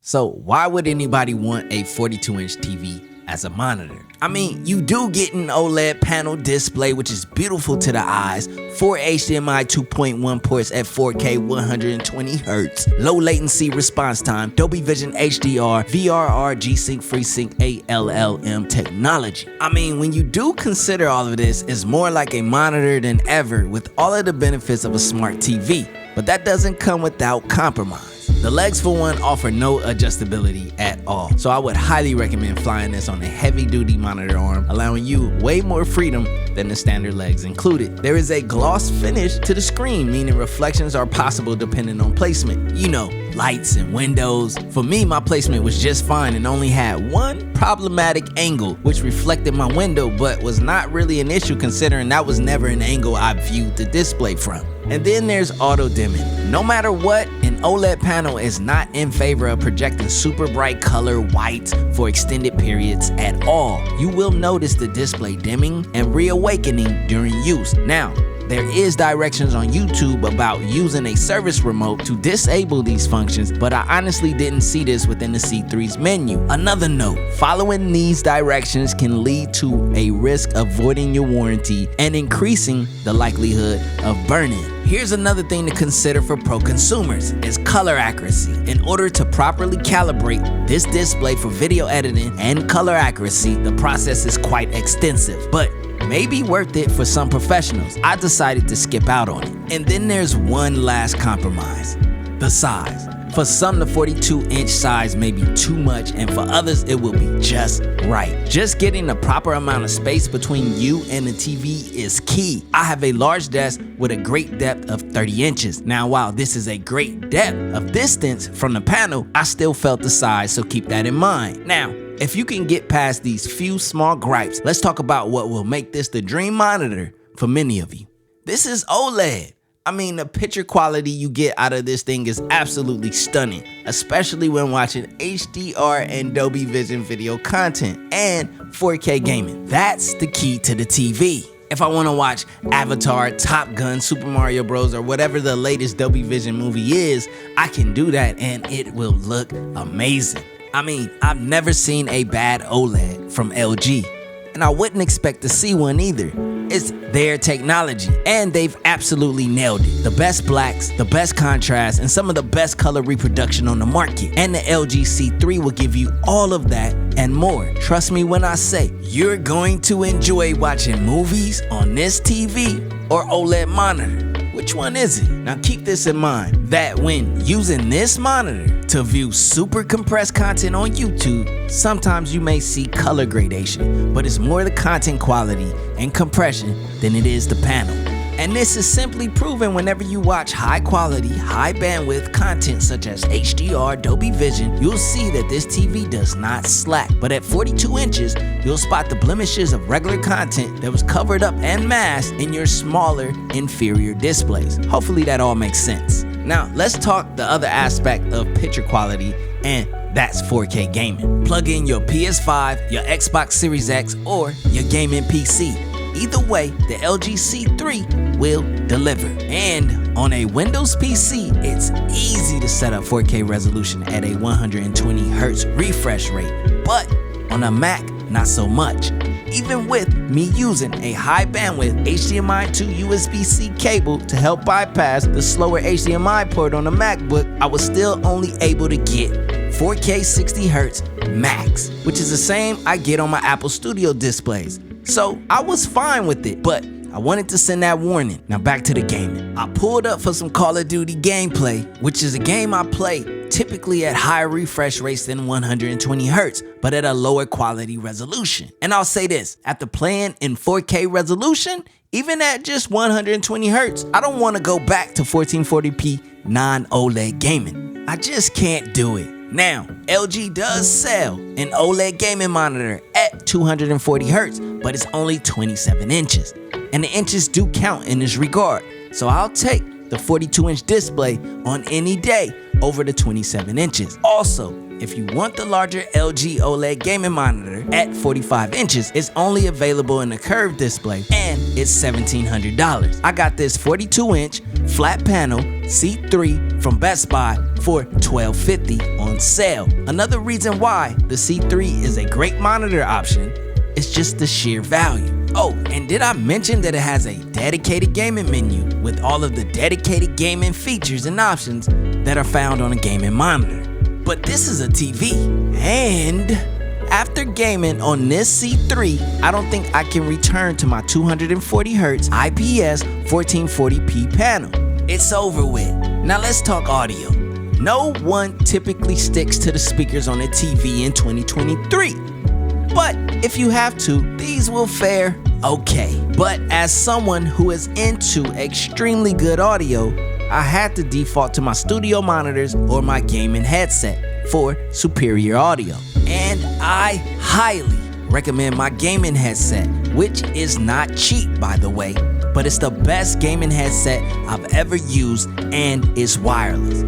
So why would anybody want a 42-inch TV as a monitor? I mean, you do get an OLED panel display, which is beautiful to the eyes, 4 HDMI 2.1 ports at 4K 120Hz, low latency response time, Dolby Vision HDR, VRR, G-Sync, FreeSync, ALLM technology. I mean, when you do consider all of this, it's more like a monitor than ever with all of the benefits of a smart TV. But that doesn't come without compromise. The legs, for one, offer no adjustability at all, so I would highly recommend flying this on a heavy-duty monitor arm, allowing you way more freedom than the standard legs included. There is a gloss finish to the screen, meaning reflections are possible depending on placement. You know, lights and windows. For me, my placement was just fine and only had one problematic angle, which reflected my window, but was not really an issue considering that was never an angle I viewed the display from. And then there's auto dimming. No matter what, an OLED panel is not in favor of projecting super bright color whites for extended periods at all. You will notice the display dimming and reawakening during use. Now, there is directions on YouTube about using a service remote to disable these functions, but I honestly didn't see this within the C3's menu. Another note, following these directions can lead to a risk of voiding your warranty and increasing the likelihood of burn-in. Here's another thing to consider for pro consumers is color accuracy. In order to properly calibrate this display for video editing and color accuracy, the process is quite extensive, but may be worth it for some professionals. I decided to skip out on it. And then there's one last compromise, the size. For some, the 42-inch size may be too much, and for others, it will be just right. Just getting the proper amount of space between you and the TV is key. I have a large desk with a great depth of 30 inches. Now, while this is a great depth of distance from the panel, I still felt the size, so keep that in mind. Now, if you can get past these few small gripes, let's talk about what will make this the dream monitor for many of you. This is OLED. I mean, the picture quality you get out of this thing is absolutely stunning, especially when watching HDR and Dolby Vision video content and 4K gaming. That's the key to the TV. If I want to watch Avatar, Top Gun, Super Mario Bros, or whatever the latest Dolby Vision movie is, I can do that and it will look amazing. I mean, I've never seen a bad OLED from LG, and I wouldn't expect to see one either. It's their technology, and they've absolutely nailed it. The best blacks, the best contrast, and some of the best color reproduction on the market. And the LG C3 will give you all of that and more. Trust me when I say, you're going to enjoy watching movies on this TV or OLED monitor. Which one is it? Now keep this in mind, that when using this monitor to view super compressed content on YouTube, sometimes you may see color gradation, but it's more the content quality and compression than it is the panel. And this is simply proven whenever you watch high quality, high bandwidth content such as HDR, Dolby Vision, you'll see that this TV does not slack. But at 42 inches, you'll spot the blemishes of regular content that was covered up and masked in your smaller, inferior displays. Hopefully that all makes sense. Now, let's talk the other aspect of picture quality, and that's 4K gaming. Plug in your PS5, your Xbox Series X, or your gaming PC. Either way, the LG C3 will deliver. And on a Windows PC, it's easy to set up 4K resolution at a 120Hz refresh rate. But on a Mac, not so much. Even with me using a high bandwidth HDMI to USB-C cable to help bypass the slower HDMI port on the MacBook, I was still only able to get 4K 60Hz max, which is the same I get on my Apple Studio displays. So I was fine with it, but I wanted to send that warning. Now back to the gaming. I pulled up for some Call of Duty gameplay, which is a game I play typically at higher refresh rates than 120Hz, but at a lower quality resolution. And I'll say this, after playing in 4K resolution, even at just 120Hz, I don't want to go back to 1440p non-OLED gaming. I just can't do it. Now, LG does sell an OLED gaming monitor at 240Hz, but it's only 27 inches. And the inches do count in this regard. So I'll take the 42-inch display on any day over the 27 inches. Also, if you want the larger LG OLED gaming monitor at 45 inches, it's only available in a curved display and it's $1,700. I got this 42-inch flat panel C3 from Best Buy for $12.50 on sale. Another reason why the C3 is a great monitor option is just the sheer value. Oh, and did I mention that it has a dedicated gaming menu with all of the dedicated gaming features and options that are found on a gaming monitor? But this is a TV, and after gaming on this C3, I don't think I can return to my 240Hz IPS 1440p panel. It's over with. Now let's talk audio. No one typically sticks to the speakers on a TV in 2023. But if you have to, these will fare okay. But as someone who is into extremely good audio, I had to default to my studio monitors or my gaming headset for superior audio. And I highly recommend my gaming headset, which is not cheap, by the way, but it's the best gaming headset I've ever used and it's wireless.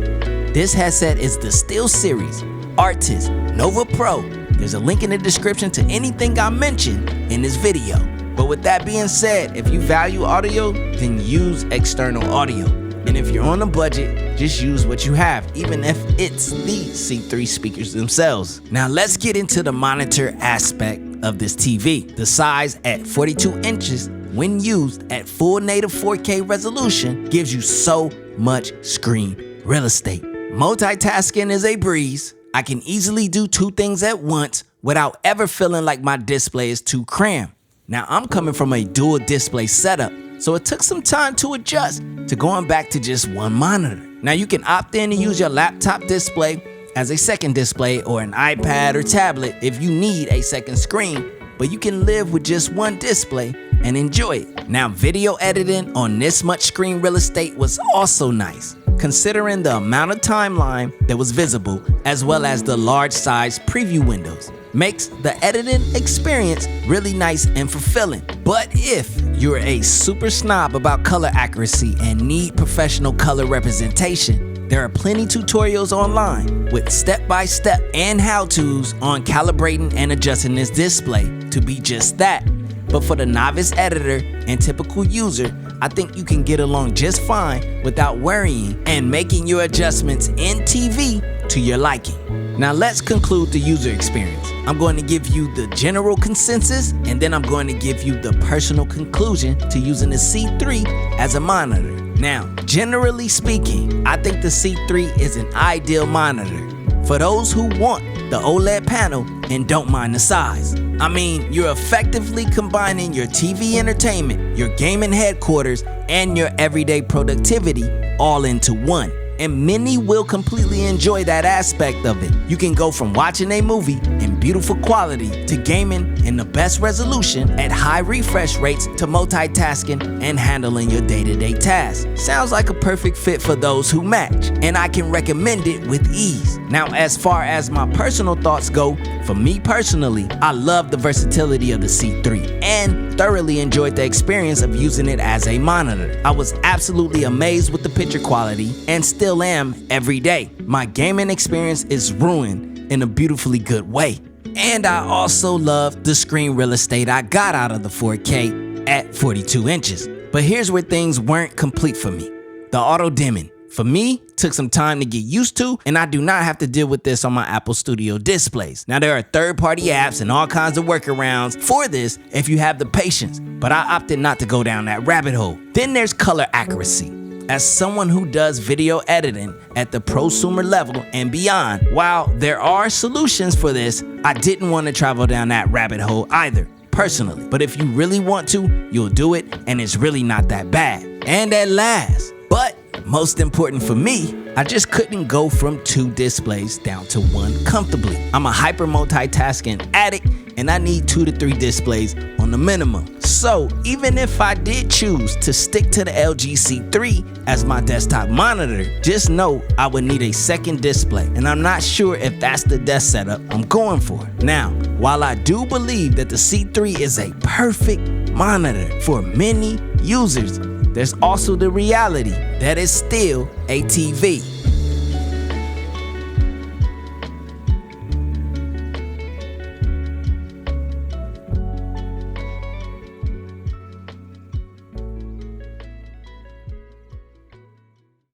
This headset is the SteelSeries Artis Nova Pro. There's a link in the description to anything I mentioned in this video. But with that being said, if you value audio, then use external audio. And if you're on a budget, just use what you have, even if it's the C3 speakers themselves. Now let's get into the monitor aspect of this TV. The size at 42 inches when used at full native 4K resolution gives you so much screen real estate. Multitasking is a breeze. I can easily do two things at once without ever feeling like my display is too cramped. Now I'm coming from a dual display setup, so it took some time to adjust to going back to just one monitor. Now you can opt in to use your laptop display as a second display or an iPad or tablet if you need a second screen, but you can live with just one display and enjoy it. Now video editing on this much screen real estate was also nice, considering the amount of timeline that was visible as well as the large size preview windows. Makes the editing experience really nice and fulfilling. But if you're a super snob about color accuracy and need professional color representation, there are plenty tutorials online with step-by-step and how-tos on calibrating and adjusting this display to be just that. But for the novice editor and typical user, I think you can get along just fine without worrying and making your adjustments in TV to your liking. Now let's conclude the user experience. I'm going to give you the general consensus, and then I'm going to give you the personal conclusion to using the C3 as a monitor. Now, generally speaking, I think the C3 is an ideal monitor for those who want the OLED panel and don't mind the size. I mean, you're effectively combining your TV entertainment, your gaming headquarters, and your everyday productivity all into one. And many will completely enjoy that aspect of it. You can go from watching a movie in beautiful quality to gaming in the best resolution at high refresh rates to multitasking and handling your day-to-day tasks. Sounds like a perfect fit for those who match, and I can recommend it with ease. Now, as far as my personal thoughts go, for me personally, I love the versatility of the C3 and thoroughly enjoyed the experience of using it as a monitor. I was absolutely amazed with the picture quality and still am every day. My gaming experience is ruined in a beautifully good way. And I also love the screen real estate I got out of the 4K at 42 inches. But here's where things weren't complete for me. The auto dimming. For me, took some time to get used to, and I do not have to deal with this on my Apple Studio displays. Now, there are third-party apps and all kinds of workarounds for this if you have the patience, but I opted not to go down that rabbit hole. Then there's color accuracy. As someone who does video editing at the prosumer level and beyond, while there are solutions for this, I didn't want to travel down that rabbit hole either, personally. But if you really want to, you'll do it, and it's really not that bad. And at last, but most important for me, I just couldn't go from two displays down to one comfortably. I'm a hyper multitasking addict, and I need 2 to 3 displays on the minimum. So even if I did choose to stick to the LG C3 as my desktop monitor, just know I would need a second display, and I'm not sure if that's the desk setup I'm going for. Now, while I do believe that the C3 is a perfect monitor for many users, there's also the reality that it's still a TV.